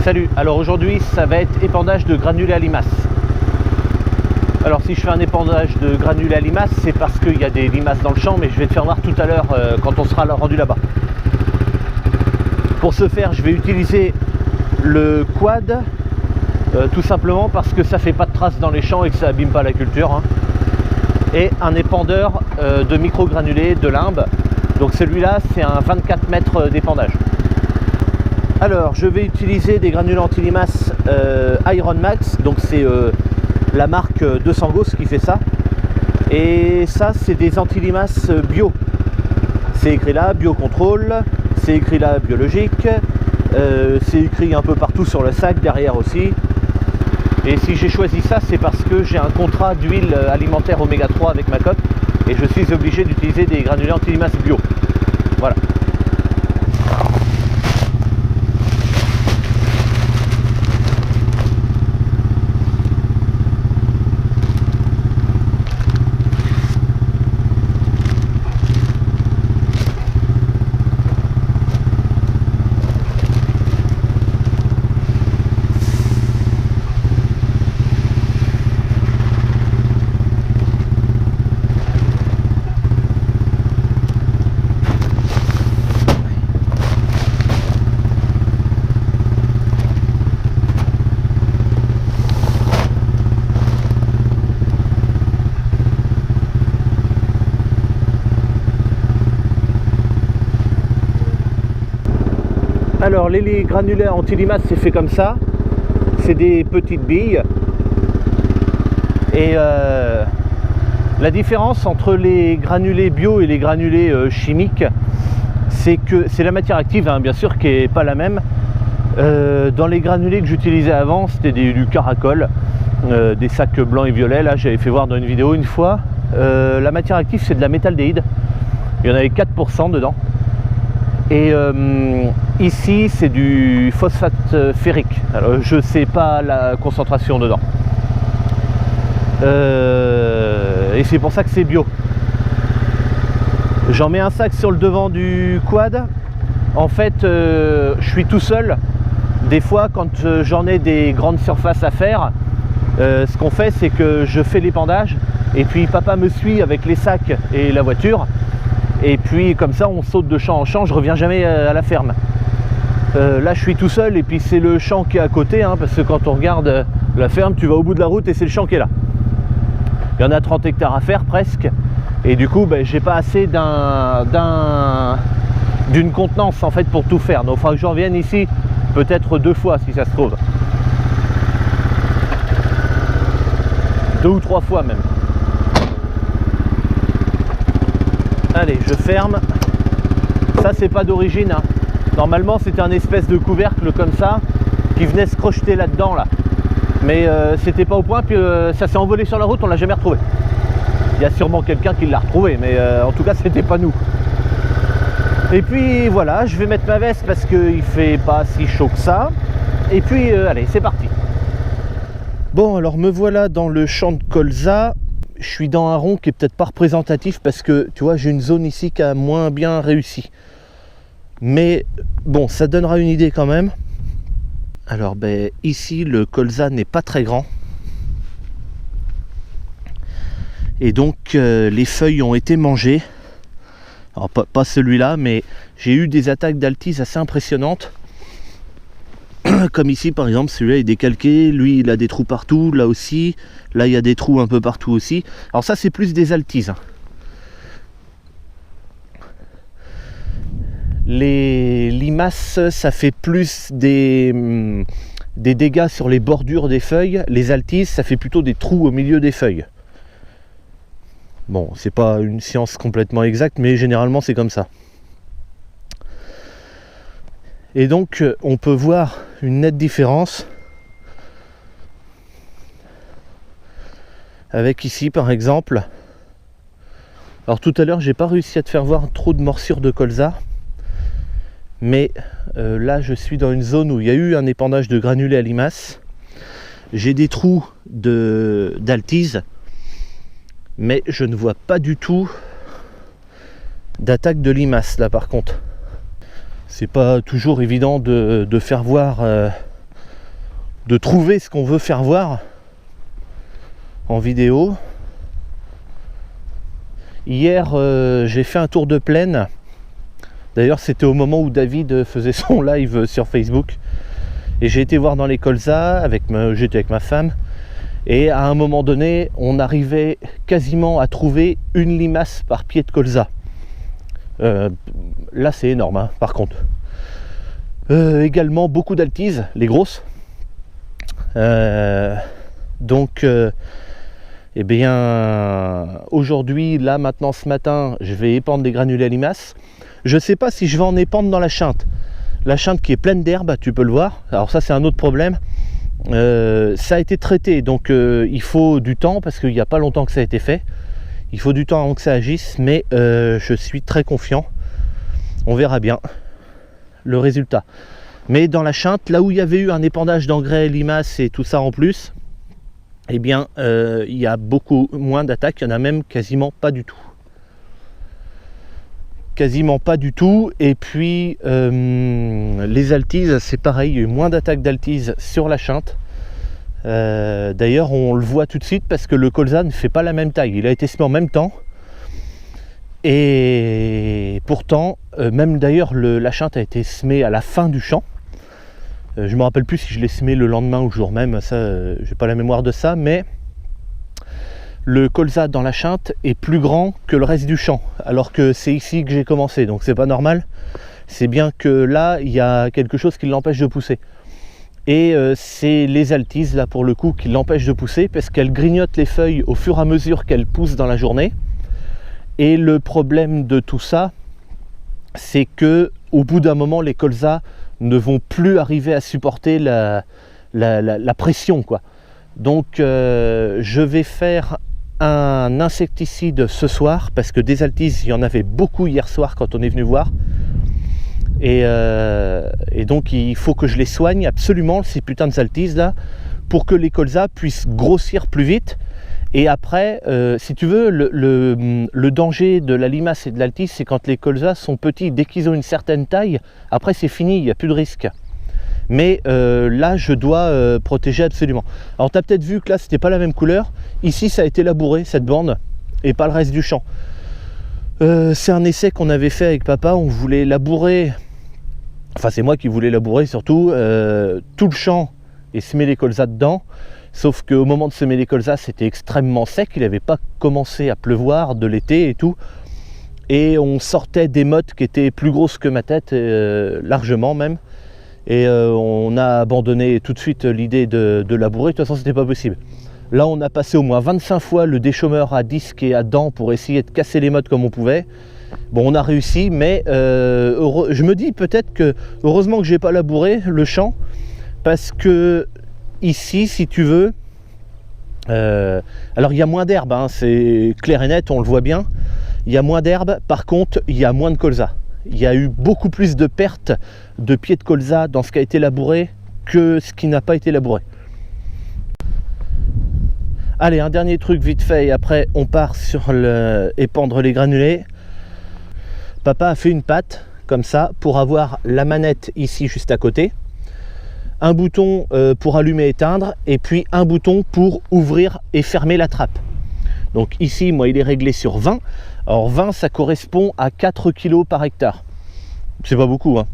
Salut, alors aujourd'hui ça va être épandage de granulés à limaces. Alors si je fais un épandage de granulés à limaces, c'est parce qu'il y a des limaces dans le champ, mais je vais te faire voir tout à l'heure quand on sera rendu là-bas. Pour ce faire, je vais utiliser le quad, tout simplement parce que ça fait pas de traces dans les champs et que ça abîme pas la culture, hein. Et un épandeur de micro-granulés de limbe. Donc celui-là, c'est un 24 mètres d'épandage. Alors, je vais utiliser des granulés anti-limaces Iron Max, donc c'est la marque de Sangos qui fait ça. Et ça, c'est des anti-limaces bio. C'est écrit là, biocontrôle, c'est écrit là, biologique, c'est écrit un peu partout sur le sac, derrière aussi. Et si j'ai choisi ça, c'est parce que j'ai un contrat d'huile alimentaire oméga 3 avec ma coque et je suis obligé d'utiliser des granulés anti-limaces bio. Voilà. Alors les granulés anti-limaces, c'est fait comme ça, c'est des petites billes. Et la différence entre les granulés bio et les granulés chimiques, c'est que c'est la matière active, hein, bien sûr, qui n'est pas la même. Dans les granulés que j'utilisais avant, c'était du caracol, des sacs blancs et violets. Là, j'avais fait voir dans une vidéo une fois. La matière active, c'est de la métaldéhyde. Il y en avait 4% dedans. Et ici, c'est du phosphate ferrique. Alors, je ne sais pas la concentration dedans. Et c'est pour ça que c'est bio. J'en mets un sac sur le devant du quad. En fait, je suis tout seul. Des fois, quand j'en ai des grandes surfaces à faire, ce qu'on fait, c'est que je fais l'épandage. Et puis, papa me suit avec les sacs et la voiture. Et puis comme ça on saute de champ en champ, je reviens jamais à la ferme. Là je suis tout seul et puis c'est le champ qui est à côté, hein, parce que quand on regarde la ferme, tu vas au bout de la route et c'est le champ qui est là. Il y en a 30 hectares à faire presque. Et du coup j'ai pas assez d'une contenance en fait pour tout faire. Donc il faudra que je revienne ici peut-être 2 fois si ça se trouve. 2 ou 3 fois même. Allez, je ferme. Ça, c'est pas d'origine, hein. Normalement, c'était un espèce de couvercle comme ça qui venait se crocheter là-dedans, là. Mais c'était pas au point, puis ça s'est envolé sur la route, on l'a jamais retrouvé. Il y a sûrement quelqu'un qui l'a retrouvé, mais en tout cas, c'était pas nous. Et puis voilà, je vais mettre ma veste parce qu'il fait pas si chaud que ça. Et puis, allez, c'est parti. Bon, alors me voilà dans le champ de colza. Je suis dans un rond qui est peut-être pas représentatif parce que tu vois j'ai une zone ici qui a moins bien réussi, mais bon, ça donnera une idée quand même. Alors ici le colza n'est pas très grand et donc les feuilles ont été mangées. Alors pas celui-là, mais j'ai eu des attaques d'altise assez impressionnantes. Comme ici par exemple, celui-là est décalqué, lui il a des trous partout, là aussi, là il y a des trous un peu partout aussi. Alors ça c'est plus des altises. Les limaces, ça fait plus des dégâts sur les bordures des feuilles. Les altises, ça fait plutôt des trous au milieu des feuilles. Bon, c'est pas une science complètement exacte, mais généralement c'est comme ça. Et donc on peut voir une nette différence avec ici par exemple. Alors tout à l'heure j'ai pas réussi à te faire voir trop de morsures de colza, mais là je suis dans une zone où il y a eu un épandage de granulés à limaces. J'ai des trous d'altise, mais je ne vois pas du tout d'attaque de limaces là par contre. C'est pas toujours évident de faire voir de trouver ce qu'on veut faire voir en vidéo. Hier, j'ai fait un tour de plaine. D'ailleurs, c'était au moment où David faisait son live sur Facebook. Et j'ai été voir dans les colzas, j'étais avec ma femme. Et à un moment donné, on arrivait quasiment à trouver une limace par pied de colza. Là, c'est énorme, hein, par contre. Également, beaucoup d'altises, les grosses. Donc... eh bien, aujourd'hui, là, maintenant, ce matin, je vais épandre des granulés à limaces. Je ne sais pas si je vais en épandre dans la Chainte. La Chainte qui est pleine d'herbe, tu peux le voir. Alors ça, c'est un autre problème. Ça a été traité, donc il faut du temps, parce qu'il n'y a pas longtemps que ça a été fait. Il faut du temps avant que ça agisse, mais je suis très confiant. On verra bien le résultat. Mais dans la Chainte, là où il y avait eu un épandage d'engrais, limaces et tout ça en plus, eh bien, il y a beaucoup moins d'attaques, il n'y en a même quasiment pas du tout. Quasiment pas du tout. Et puis, les altises, c'est pareil, il y a eu moins d'attaques d'altises sur la Chainte. D'ailleurs, on le voit tout de suite parce que le colza ne fait pas la même taille. Il a été semé en même temps. Et pourtant, même d'ailleurs, la Chainte a été semée à la fin du champ. Je me rappelle plus si je l'ai semé le lendemain ou le jour même, ça, j'ai pas la mémoire de ça, mais le colza dans la Chainte est plus grand que le reste du champ, alors que c'est ici que j'ai commencé, donc c'est pas normal. C'est bien que là, il y a quelque chose qui l'empêche de pousser. Et c'est les altises, là, pour le coup, qui l'empêchent de pousser, parce qu'elles grignotent les feuilles au fur et à mesure qu'elles poussent dans la journée. Et le problème de tout ça, c'est que au bout d'un moment, les colzas ne vont plus arriver à supporter la pression, quoi. Donc je vais faire un insecticide ce soir, parce que des altises, il y en avait beaucoup hier soir quand on est venu voir. Et donc il faut que je les soigne absolument, ces putains de altises là, pour que les colzas puissent grossir plus vite. Et après, si tu veux, le danger de la limace et de l'altise, c'est quand les colzas sont petits. Dès qu'ils ont une certaine taille, après c'est fini, il n'y a plus de risque. Mais là, je dois protéger absolument. Alors tu as peut-être vu que là, c'était pas la même couleur. Ici, ça a été labouré, cette bande, et pas le reste du champ. C'est un essai qu'on avait fait avec papa. On voulait labourer, enfin c'est moi qui voulais labourer surtout, tout le champ et semer les colzas dedans. Sauf qu'au moment de semer les colzas, c'était extrêmement sec, il n'avait pas commencé à pleuvoir de l'été et tout. Et on sortait des mottes qui étaient plus grosses que ma tête, largement même. Et on a abandonné tout de suite l'idée de labourer, de toute façon c'était pas possible. Là on a passé au moins 25 fois le déchômeur à disque et à dents pour essayer de casser les mottes comme on pouvait. Bon, on a réussi, mais je me dis peut-être que, heureusement que j'ai pas labouré le champ, parce que ici, si tu veux, alors il y a moins d'herbe, hein, c'est clair et net, on le voit bien. Il y a moins d'herbe, par contre, il y a moins de colza. Il y a eu beaucoup plus de pertes de pieds de colza dans ce qui a été labouré que ce qui n'a pas été labouré. Allez, un dernier truc vite fait, et après on part sur épandre les granulés. Papa a fait une patte, comme ça, pour avoir la manette ici, juste à côté. Un bouton pour allumer et éteindre, et puis un bouton pour ouvrir et fermer la trappe. Donc ici, moi, il est réglé sur 20. Alors 20, ça correspond à 4 kg par hectare. C'est pas beaucoup, hein.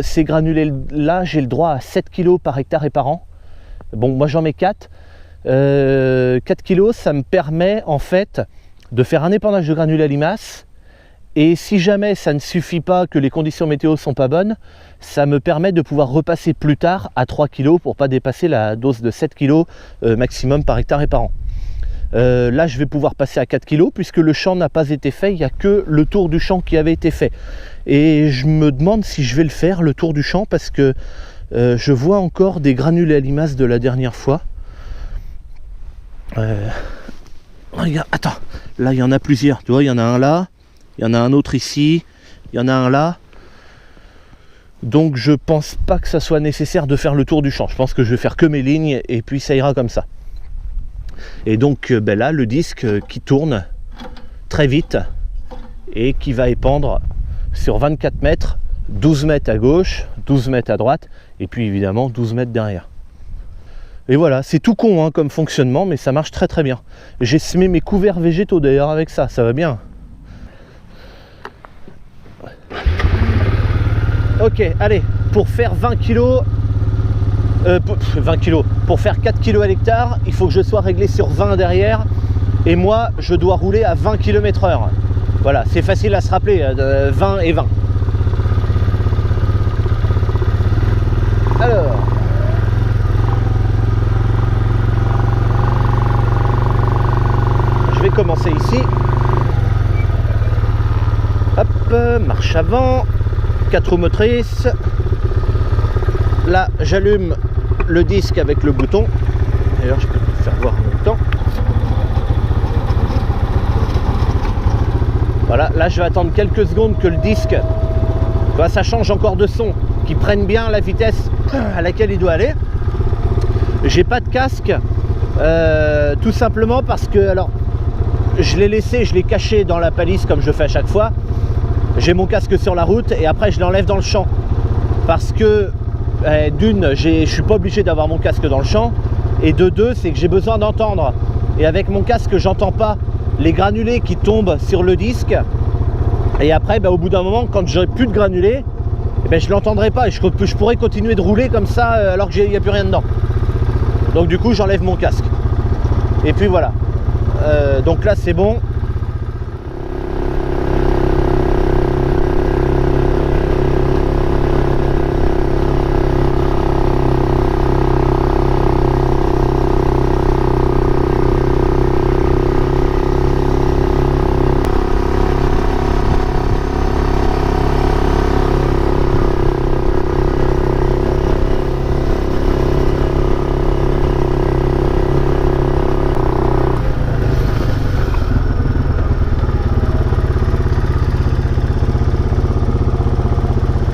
Ces granulés-là, j'ai le droit à 7 kg par hectare et par an. Bon, moi, j'en mets 4. 4 kg, ça me permet, en fait, de faire un épandage de granulés à limaces. Et si jamais ça ne suffit pas, que les conditions météo sont pas bonnes, ça me permet de pouvoir repasser plus tard à 3 kg pour pas dépasser la dose de 7 kg maximum par hectare et par an. Là, je vais pouvoir passer à 4 kg puisque le champ n'a pas été fait, il n'y a que le tour du champ qui avait été fait. Et je me demande si je vais le faire, le tour du champ, parce que je vois encore des granulés à limaces de la dernière fois. Regarde, attends, là il y en a plusieurs, tu vois, il y en a un là. Il y en a un autre ici, il y en a un là. Donc je pense pas que ça soit nécessaire de faire le tour du champ. Je pense que je vais faire que mes lignes et puis ça ira comme ça. Et donc ben là, le disque qui tourne très vite et qui va épandre sur 24 mètres 12 mètres à gauche, 12 mètres à droite, et puis évidemment 12 mètres derrière. Et voilà, c'est tout con hein, comme fonctionnement, mais ça marche très très bien. J'ai semé mes couverts végétaux d'ailleurs avec ça, ça va bien. Ok, allez, pour faire 20 kg, pour faire 4 kg à l'hectare, il faut que je sois réglé sur 20 derrière, et moi je dois rouler à 20 km/h. Voilà, c'est facile à se rappeler, 20 et 20. Alors, je vais commencer ici. Hop, marche avant, 4 roues motrices. Là, j'allume le disque avec le bouton. D'ailleurs, je peux te faire voir en même temps. Voilà, là, je vais attendre quelques secondes que le disque, ça change encore de son, qu'il prenne bien la vitesse à laquelle il doit aller. J'ai pas de casque, tout simplement parce que, alors, je l'ai laissé, je l'ai caché dans la palisse comme je fais à chaque fois. J'ai mon casque sur la route et après je l'enlève dans le champ. Parce que, d'une, je suis pas obligé d'avoir mon casque dans le champ. Et de deux, c'est que j'ai besoin d'entendre. Et avec mon casque, j'entends pas les granulés qui tombent sur le disque. Et après, au bout d'un moment, quand j'aurai plus de granulés, je l'entendrai pas et je pourrais continuer de rouler comme ça alors qu'il n'y a plus rien dedans. Donc du coup, j'enlève mon casque. Et puis voilà. Donc là, c'est bon.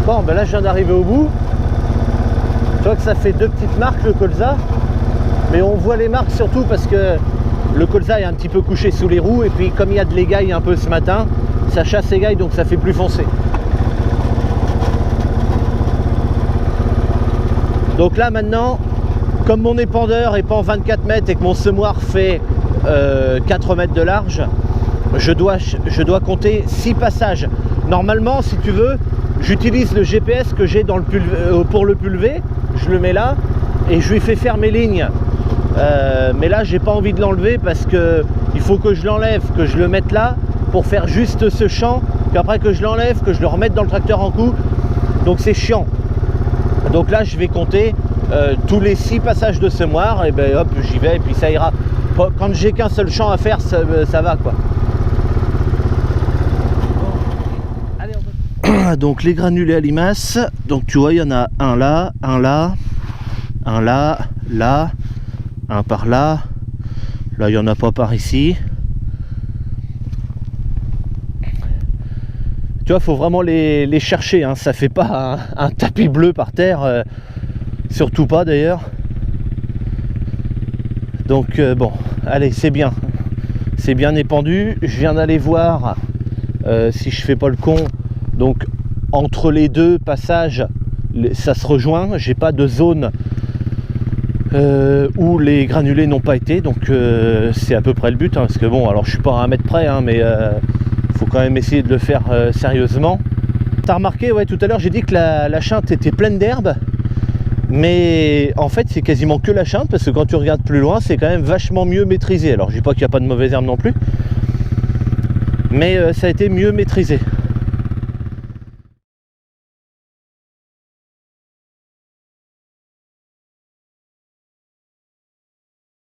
Bon, là je viens d'arriver au bout. Tu vois que ça fait deux petites marques le colza, mais on voit les marques surtout parce que le colza est un petit peu couché sous les roues et puis comme il y a de l'égaille un peu ce matin, ça chasse l'égaille donc ça fait plus foncé. Donc là maintenant, comme mon épandeur épand 24 mètres et que mon semoir fait 4 mètres de large, je dois compter 6 passages. Normalement, si tu veux, j'utilise le GPS que j'ai pour le pulver, je le mets là et je lui fais faire mes lignes. Mais là, j'ai pas envie de l'enlever parce que il faut que je l'enlève, que je le mette là pour faire juste ce champ, qu'après que je l'enlève, que je le remette dans le tracteur en coup. Donc c'est chiant. Donc là, je vais compter tous les 6 passages de semoir et hop, j'y vais et puis ça ira. Quand j'ai qu'un seul champ à faire, ça va quoi. Donc les granulés à limace, donc tu vois il y en a un là, un là, un là, là, un par là, là il n'y en a pas par ici. Tu vois, faut vraiment les chercher, hein. Ça fait pas un tapis bleu par terre, surtout pas d'ailleurs. Donc bon, allez, c'est bien épandu. Je viens d'aller voir si je fais pas le con. Donc entre les deux passages, ça se rejoint. J'ai pas de zone où les granulés n'ont pas été. Donc c'est à peu près le but. Hein, parce que bon, alors je suis pas à 1 mètre près, hein, mais faut quand même essayer de le faire sérieusement. T'as remarqué, ouais, tout à l'heure j'ai dit que la chinte était pleine d'herbe. Mais en fait c'est quasiment que la chinte. Parce que quand tu regardes plus loin, c'est quand même vachement mieux maîtrisé. Alors je dis pas qu'il n'y a pas de mauvaise herbe non plus. Mais ça a été mieux maîtrisé.